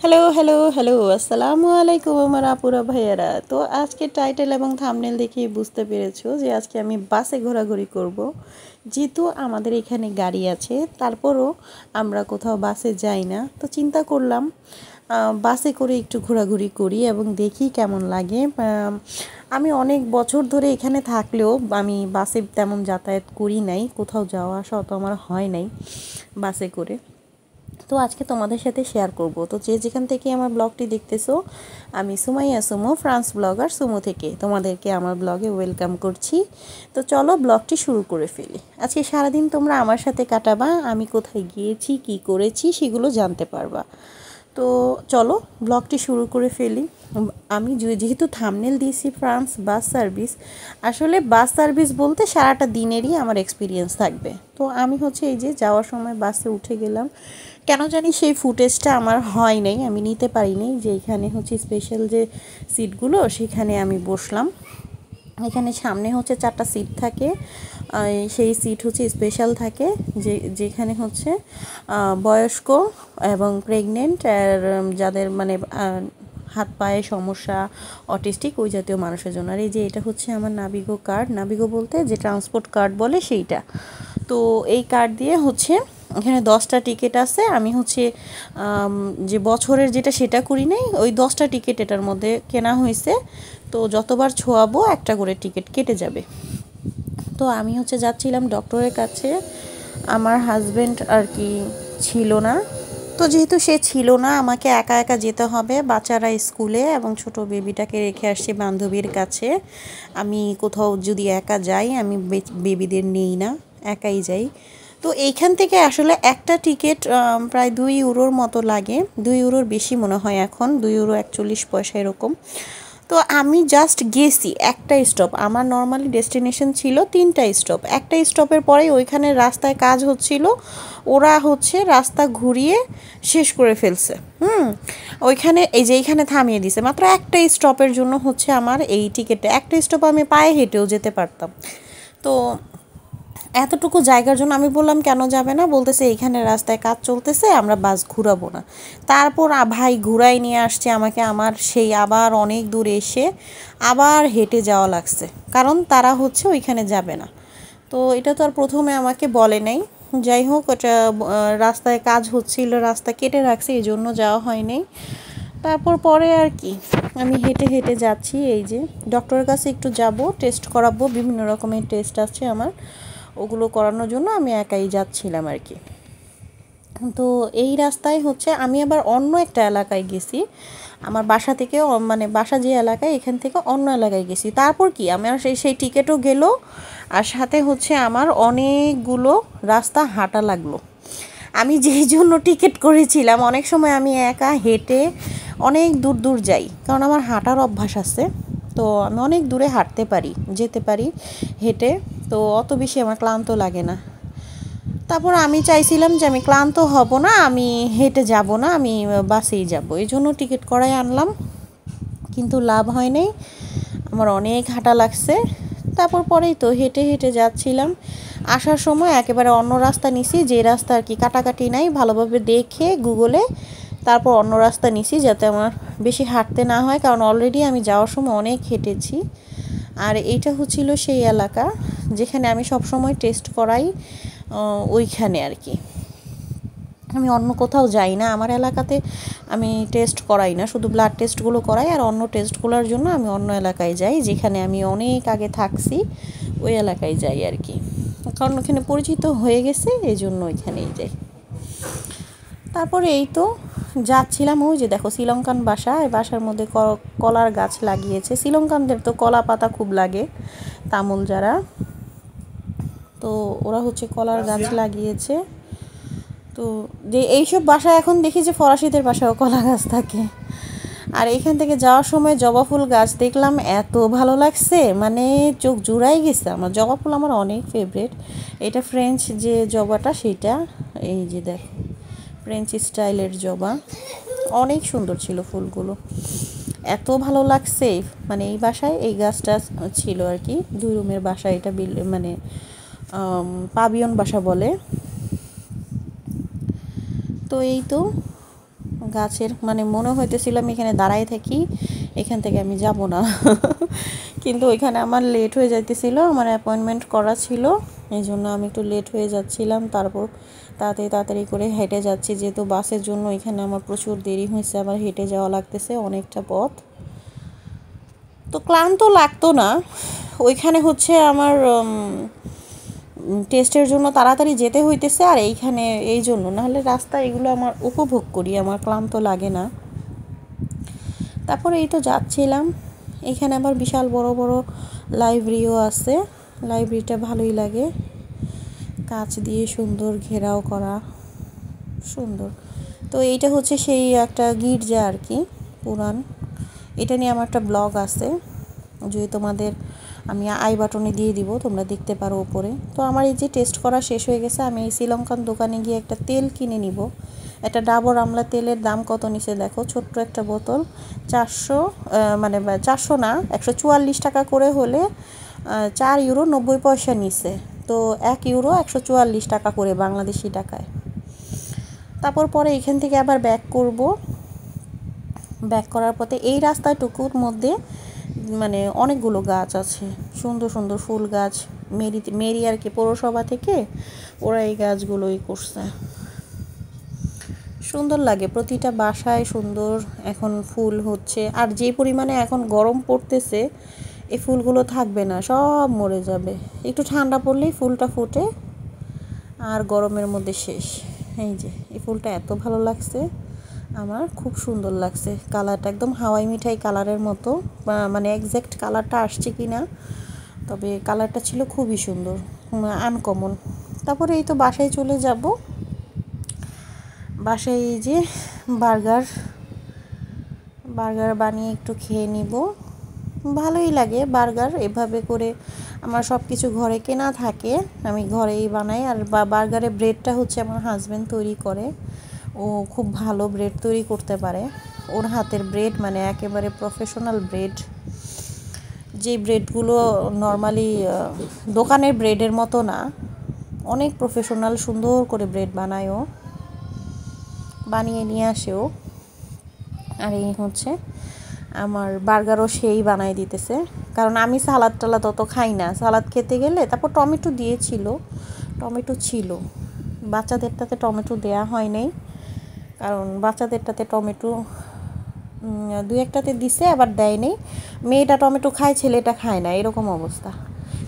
Hello hello hello আসসালামু আলাইকুম আমার আপুরা ভাইয়ারা। তো আজকে টাইটেল এবং থাম্বনেল দেখে বুঝতে পেরেছো যে আজকে আমি বাসে ঘোরাঘুরি করব। যেহেতু আমাদের এখানে গাড়ি আছে তারপরও আমরা কোথাও বাসে যাই না, তো চিন্তা করলাম বাসে করে একটু ঘোরাঘুরি করি এবং দেখি কেমন লাগে। আমি অনেক বছর ধরে এখানে থাকলেও আমি বাসে তেমন যাতায়াত করি নাই, কোথাও যাওয়া আসা তো আমার হয় নাই বাসে করে। তো আজকে তোমাদের সাথে শেয়ার করব। তো যে যেখান থেকে আমার ব্লগটি দেখতেছো, আমি Sumaiya Sumo, France blogger Sumo থেকে তোমাদেরকে আমার ব্লগে ওয়েলকাম করছি। তো চলো ব্লগটি শুরু করে ফেলি। আজকে সারাদিন তোমরা আমার সাথে কাটাবা, আমি কোথায় গিয়েছি কি করেছি সেগুলো জানতে পারবা। তো চলো ব্লগটি শুরু করে ফেলি। আমি যেহেতু থাম্বনেল দিয়েছি ফ্রান্স বাস সার্ভিস, আসলে বাস সার্ভিস বলতে সারাটা দিনেরই আমার এক্সপিরিয়েন্স থাকবে। তো আমি এই যে যাওয়ার সময় বাসে উঠে গেলাম, কেন জানি সেই ফুটেজটা আমার হয় নাই, আমি নিতে পারিনি। যে এখানে স্পেশাল যে সিটগুলো সেখানে আমি বসলাম। এখানে সামনে 4টা সিট থাকে, সেই সিট স্পেশাল থাকে, যেখানে বয়স্ক এবং প্রেগনেন্ট আর যাদের হাত পায়ে সমস্যা, অটিস্টিক ওই জাতীয় মানুষের জন্য। আর এই যে এটা আমার নাবিগো কার্ড, নাবিগো বলতে যে ট্রান্সপোর্ট কার্ড বলে সেইটা। তো এই কার্ড দিয়ে এখানে 10টা টিকিট আছে। আমি যে বছরের যেটা সেটা করি নাই, ওই 10টা টিকিট এটার মধ্যে কেনা হয়েছে। তো যতবার ছোঁয়াবো একটা করে টিকিট কেটে যাবে। তো আমি যাচ্ছিলাম ডক্টরের কাছে। আমার হাজব্যান্ড আর কি ছিল না, তো যেহেতু সে ছিল না আমাকে একা একা যেতে হবে। বাচ্চারা স্কুলে এবং ছোট বেবিটাকে রেখে আসছি বান্ধবীর কাছে। আমি কোথাও যদি একা যাই, আমি বেবিদের নেই না, একাই যাই। তো এইখান থেকে আসলে একটা টিকিট প্রায় 2 ইউরোর মতো লাগে, 2 ইউরোর বেশি মনে হয়, এখন 2 ইউরো 41 পয়সা এরকম। তো আমি জাস্ট গেছি একটা স্টপ, আমার নর্মালি ডেস্টিনেশন ছিল 3টা স্টপ। একটা স্টপের পরেই ওইখানে রাস্তায় কাজ হচ্ছিল, ওরা রাস্তা ঘুরিয়ে শেষ করে ফেলছে। ওইখানে এইখানে থামিয়ে দিছে মাত্র একটা স্টপের জন্য। আমার এই টিকিটটা একটা স্টপ, আমি পায়ে হেঁটেও যেতে পারতাম। তো এতটুকু জায়গার জন্য আমি বললাম কেন যাবে না, বলতেছে এইখানে রাস্তায় কাজ চলতেছে, আমরা বাস ঘুরাবো না। তারপর ভাই ঘুরাই নিয়ে আসছে আমাকে, আমার সেই আবার অনেক দূর এসে আবার হেঁটে যাওয়া লাগছে, কারণ তারা ওইখানে যাবে না। তো এটা তো আর প্রথমে আমাকে বলে নাই। যাই হোক, ওটা রাস্তায় কাজ হচ্ছিল, রাস্তা কেটে রাখছে, এই জন্য যাওয়া হয়নি। তারপর পরে আর কি আমি হেঁটে হেঁটে যাচ্ছি। এই যে ডক্টরের কাছে একটু যাব, টেস্ট করাবো, বিভিন্ন রকমের টেস্ট আছে আমার, ওগুলো করানোর জন্য আমি একাই যাচ্ছিলাম আর কি। তো এই রাস্তায় আমি আবার অন্য একটা এলাকায় গেছি, আমার বাসা থেকে, বাসা যে এলাকায়, এখান থেকে অন্য এলাকায় গেছি। তারপর কি আমার সেই টিকিটও গেল, আর সাথে আমার অনেকগুলো রাস্তা হাঁটা লাগলো। আমি যেই জন্য টিকিট করেছিলাম, অনেক সময় আমি একা হেঁটে অনেক দূর দূর যাই, কারণ আমার হাঁটার অভ্যাস আছে। তো আমি অনেক দূরে হাঁটতে পারি, যেতে পারি হেঁটে, তো অত বেশি আমার ক্লান্ত লাগে না। তারপর আমি চাইছিলাম যে আমি ক্লান্ত হব না, আমি হেঁটে যাব না, আমি বাসেই যাব, এই জন্য টিকিট করাই আনলাম। কিন্তু লাভ হয় নাই, আমার অনেক হাঁটা লাগছে। তারপর পরেই তো হেঁটে হেঁটে যাচ্ছিলাম। আসার সময় একেবারে অন্য রাস্তা নিছি, যে রাস্তা আর কি কাটাকাটি নাই, ভালোভাবে দেখে গুগলে তারপর অন্য রাস্তা নিছি, যাতে আমার বেশি হাঁটতে না হয়, কারণ অলরেডি আমি যাওয়ার সময় অনেক হেঁটেছি। আর এইটা সেই এলাকা যেখানে আমি সবসময় টেস্ট করাই, ওইখানে আর কি। আমি অন্য কোথাও যাই না, আমার এলাকাতে আমি টেস্ট করাই না, শুধু ব্লাড টেস্টগুলো করাই, আর অন্য টেস্টগুলোর জন্য আমি অন্য এলাকায় যাই, যেখানে আমি অনেক আগে থাকছি, ওই এলাকায় যাই আর কি, কারণ ওখানে পরিচিত হয়ে গেছে, এই জন্য ওইখানেই যাই। তারপরে এই তো যাচ্ছিলাম, ওই যে দেখো শ্রীলঙ্কান বাসা, এই বাসার মধ্যে কলার গাছ লাগিয়েছে। শ্রীলঙ্কানদের তো কলা পাতা খুব লাগে, তামিল যারা, তো ওরা কলার গাছ লাগিয়েছে। তো যে এইসব বাসা এখন দেখি যে ফরাসিদের বাসাও কলা গাছ থাকে। আর এখান থেকে যাওয়ার সময় জবা ফুল গাছ দেখলাম, এত ভালো লাগছে, চোখ জুড়াই গেছে আমার। জবা ফুল আমার অনেক ফেভারিট। এটা ফ্রেঞ্চ যে জবাটা সেটা, এই যে দেখো ফ্রেঞ্চ স্টাইলের জবা, অনেক সুন্দর ছিল ফুলগুলো, এত ভালো লাগছে। এই বাসায় এই গাছটা ছিল আর কি, 2 রুমের বাসা, এটা পাবিয়ন বাসা বলে। তো এই তো গাছের, মানে মনে হইতেছিল আমি এখানে দাঁড়াই থাকি, এখান থেকে আমি যাব না। কিন্তু ওইখানে আমার লেট হয়ে যাইতেছিল, আমার অ্যাপয়েন্টমেন্ট করা ছিল, এই জন্য আমি একটু লেট হয়ে যাচ্ছিলাম। তারপর তাড়াতাড়ি তাড়াতাড়ি করে হেঁটে যাচ্ছি, যেহেতু বাসের জন্য এখানে আমার প্রচুর দেরি হয়েছে, আবার হেঁটে যাওয়া লাগতেছে অনেকটা পথ। তো ক্লান্ত লাগতো না। ওইখানে হচ্ছে আমার টেস্টের জন্য তাড়াতাড়ি যেতে হইতেছে, আর এইখানে এই জন্য, নাহলে রাস্তা এগুলো আমার উপভোগ করি, আমার ক্লান্ত লাগে না। তারপরে এই তো যাচ্ছিলাম, এখানে আবার বিশাল বড় বড় লাইব্রেরিও আছে, লাইব্রেরিটা ভালোই লাগে, কাঁচ দিয়ে সুন্দর ঘেরাও করা, সুন্দর। তো এইটা হচ্ছে সেই একটা গির্জা আর কি, পুরান। এটা নিয়ে আমার একটা ব্লগ আছে, যদি তোমাদের আমি আই বাটনে দিয়ে দিব, তোমরা দেখতে পারো উপরে। তো আমার এই যে টেস্ট করা শেষ হয়ে গেছে, আমি এই শ্রীলঙ্কান দোকানে গিয়ে একটা তেল কিনে নিব। একটা ডাবর আমলা তেলের দাম কত নিচে দেখো, ছোট্ট একটা বোতল 400, মানে 400 না, 144 টাকা করে হলে 4 ইউরো 90 পয়সা নিছে। তো 1 ইউরো 144 টাকা করে বাংলাদেশি টাকায়। তারপর পরে এখান থেকে আবার ব্যাক করব। ব্যাক করার পথে এই রাস্তাটুকুর মধ্যে মানে অনেকগুলো গাছ আছে, সুন্দর সুন্দর ফুল গাছ। মেরি আর কি পৌরসভা থেকে ওরা এই গাছগুলোই করছে, সুন্দর লাগে প্রতিটা বাসায়, সুন্দর। এখন ফুল হচ্ছে, আর যে পরিমাণে এখন গরম পড়তেছে, এই ফুলগুলো থাকবে না, সব মরে যাবে। একটু ঠান্ডা পড়লেই ফুলটা ফুটে, আর গরমের মধ্যে শেষ। এই যে এই ফুলটা এত ভালো লাগছে আমার, খুব সুন্দর লাগছে, কালারটা একদম হাওয়াই মিঠাই কালারের মতো, মানে এক্স্যাক্ট কালারটা আসছে কি না, তবে কালারটা ছিল খুবই সুন্দর, আনকমন। তারপরে এই তো বাসায় চলে যাব। বাসায় এই যে বার্গার বানিয়ে একটু খেয়ে নিব, ভালোই লাগে বার্গার এভাবে করে। আমার সব কিছু ঘরে কেনা থাকে, আমি ঘরেই বানাই। আর বার্গারের ব্রেডটা হচ্ছে আমার হাজব্যান্ড তৈরি করে, ও খুব ভালো ব্রেড তৈরি করতে পারে। ওর হাতের ব্রেড মানে একেবারে প্রফেশনাল ব্রেড, যে ব্রেডগুলো নর্মালি দোকানের ব্রেডের মতো না, অনেক প্রফেশনাল, সুন্দর করে ব্রেড বানায় ও, বানিয়ে নিয়ে আসেও। আর এই হচ্ছে আমার বার্গারও সেই বানাই দিতেছে, কারণ আমি সালাদ টালাদ অত খাই না। সালাদ খেতে গেলে তারপর টমেটো দিয়েছিল, টমেটো ছিল, বাচ্চাদেরটাতে টমেটো দেয়া হয় নাই, কারণ বাচ্চাদেরটাতে টমেটো দু একটাতে দিছে, আবার দেয় নেই। মেয়েটা টমেটো খায়, ছেলেটা খায় না, এরকম অবস্থা।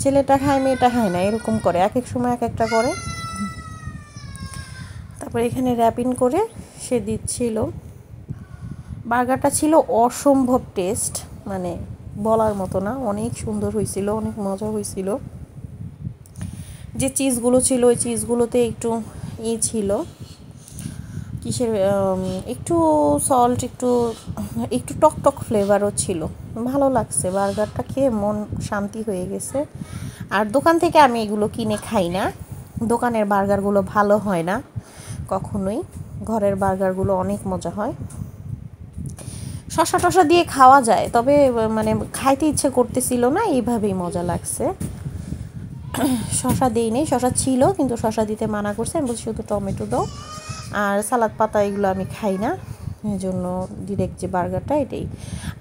ছেলেটা খায়, মেয়েটা খায় না, এরকম করে, এক এক সময় এক একটা করে। তারপর এখানে র্যাপিং করে সে দিচ্ছিল। বার্গারটা ছিল অসম্ভব টেস্ট, মানে বলার মতো না, অনেক সুন্দর হয়েছিল, অনেক মজা হয়েছিল। যে চিজগুলো ছিল ওই চিজগুলোতে একটু ছিল কিসের, একটু সল্ট, একটু একটু টক টক ফ্লেভারও ছিল, ভালো লাগছে। বার্গারটা খেয়ে মন শান্তি হয়ে গেছে। আর দোকান থেকে আমি এগুলো কিনে খাই না, দোকানের বার্গারগুলো ভালো হয় না কখনোই, ঘরের বার্গারগুলো অনেক মজা হয়। শসা টসা দিয়ে খাওয়া যায়, তবে মানে খাইতে ইচ্ছে করতেছিল না, এইভাবেই মজা লাগছে। শসা দিই নেই, শসা ছিল কিন্তু শসা দিতে মানা করছে, আমি বলছি শুধু টমেটো দাও, আর সালাদ পাতা এগুলো আমি খাই না, এই জন্য ডিরেক্ট যে বার্গারটা এটাই।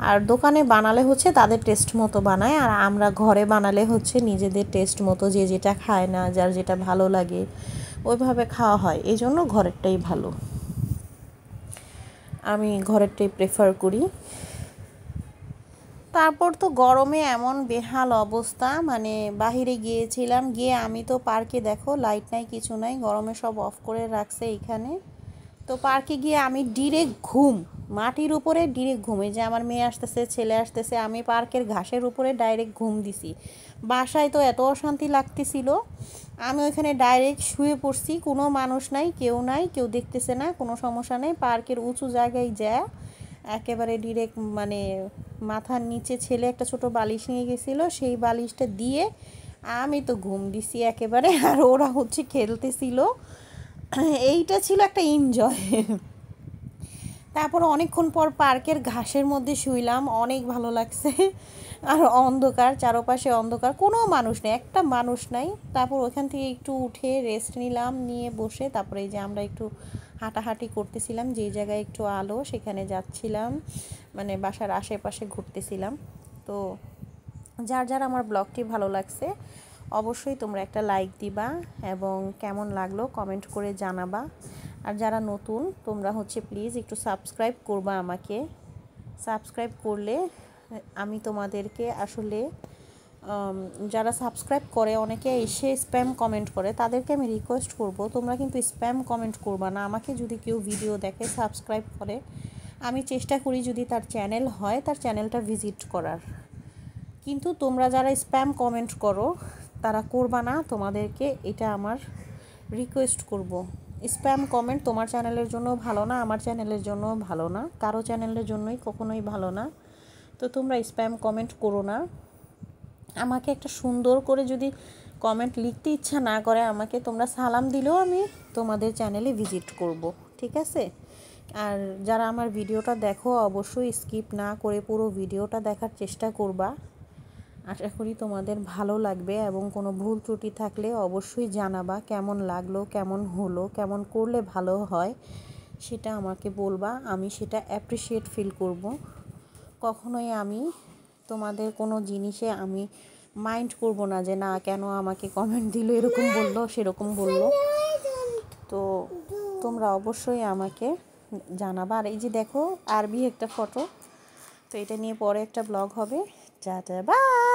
আর দোকানে বানালে হচ্ছে তাদের টেস্ট মতো বানায়, আর আমরা ঘরে বানালে হচ্ছে নিজেদের টেস্ট মতো, যে যেটা খায় না, যার যেটা ভালো লাগে ওইভাবে খাওয়া হয়, এই জন্য ঘরেরটাই ভালো, আমি ঘরেরটাই প্রেফার করি। তারপর তো গরমে এমন বেহাল অবস্থা, মানে বাহিরে গিয়েছিলাম, গিয়ে আমি তো পার্কে দেখো লাইট নাই কিছু নাই, গরমে সব অফ করে রাখছে এইখানে। তো পার্কে গিয়ে আমি ডিরেক্ট ঘুম, মাটির উপরে ডিরেক্ট ঘুম, এই যে আমার মেয়ে আসতেছে, ছেলে আসতেছে, আমি পার্কের ঘাসের উপরে ডাইরেক্ট ঘুম দিছি। বাসায় তো এত অশান্তি লাগতেছিল, আমি ওইখানে ডাইরেক্ট শুয়ে পড়ছি, কোনো মানুষ নাই, কেউ নাই, কেউ দেখতেছে না, কোনো সমস্যা নেই। পার্কের উঁচু জায়গায় যায় একেবারে ডিরেক্ট, মানে মাথার নিচে ছেলে একটা ছোট বালিশ নিয়ে গেছিলো, সেই বালিশটা দিয়ে আমি তো ঘুম দিছি একেবারে, আর ওরা হচ্ছে খেলতেছিল। এইটা ছিল একটা এনজয়। তারপর অনেকক্ষণ পর পার্কের ঘাসের মধ্যে শুইলাম, অনেক ভালো লাগছে। আর অন্ধকার, চারপাশে অন্ধকার, কোনো মানুষ নেই, একটা মানুষ নাই। তারপর ওখান থেকে একটু উঠে রেস্ট নিলাম, নিয়ে বসে তারপরে এই যে আমরা একটু হাঁটাহাঁটি করতেছিলাম, যেই জায়গায় একটু আলো সেখানে যাচ্ছিলাম, মানে বাসার আশেপাশে ঘুরতেছিলাম। তো যার যার আমার ব্লগটি ভালো লাগছে অবশ্যই তোমরা একটা লাইক দিবা এবং কেমন লাগলো কমেন্ট করে জানাবা। আর যারা নতুন তোমরা হচ্ছে প্লিজ একটু সাবস্ক্রাইব করবা আমাকে। সাবস্ক্রাইব করলে আমি তোমাদেরকে আসলে যারা সাবস্ক্রাইব করে অনেকে এসে স্প্যাম কমেন্ট করে, তাদেরকে আমি রিকোয়েস্ট করব তোমরা কিন্তু স্প্যাম কমেন্ট করবা না। আমাকে যদি কেউ ভিডিও দেখে সাবস্ক্রাইব করে, আমি চেষ্টা করি যদি তার চ্যানেল হয় তার চ্যানেলটা ভিজিট করার। কিন্তু তোমরা যারা স্প্যাম কমেন্ট করো তারা করবা না, তোমাদেরকে এটা আমার রিকোয়েস্ট করব। স্প্যাম কমেন্ট তোমার চ্যানেলের জন্য ভালো না, আমার চ্যানেলের জন্য ভালো না, কারো চ্যানেলের জন্যই কখনোই ভালো না। তো তোমরা স্প্যাম কমেন্ট করো না। আমাকে একটা সুন্দর করে যদি কমেন্ট লিখতে ইচ্ছা না করে আমাকে তোমরা সালাম দিলেও আমি তোমাদের চ্যানেলে ভিজিট করব, ঠিক আছে? আর যারা আমার ভিডিওটা দেখো অবশ্যই স্কিপ না করে পুরো ভিডিওটা দেখার চেষ্টা করবা। আশা করি তোমাদের ভালো লাগবে এবং কোনো ভুল ত্রুটি থাকলে অবশ্যই জানাবা, কেমন লাগলো, কেমন হলো, কেমন করলে ভালো হয় সেটা আমাকে বলবা, আমি সেটা অ্যাপ্রিসিয়েট ফিল করব। কখনোই আমি তোমাদের কোনো জিনিসে আমি মাইন্ড করব না যে না কেন আমাকে কমেন্ট দিল, এরকম বললো সেরকম বললো। তো তোমরা অবশ্যই আমাকে জানাবা। আর এই যে দেখো আরবি একটা ফটো, তো এটা নিয়ে পরে একটা ব্লগ হবে। Tata bye.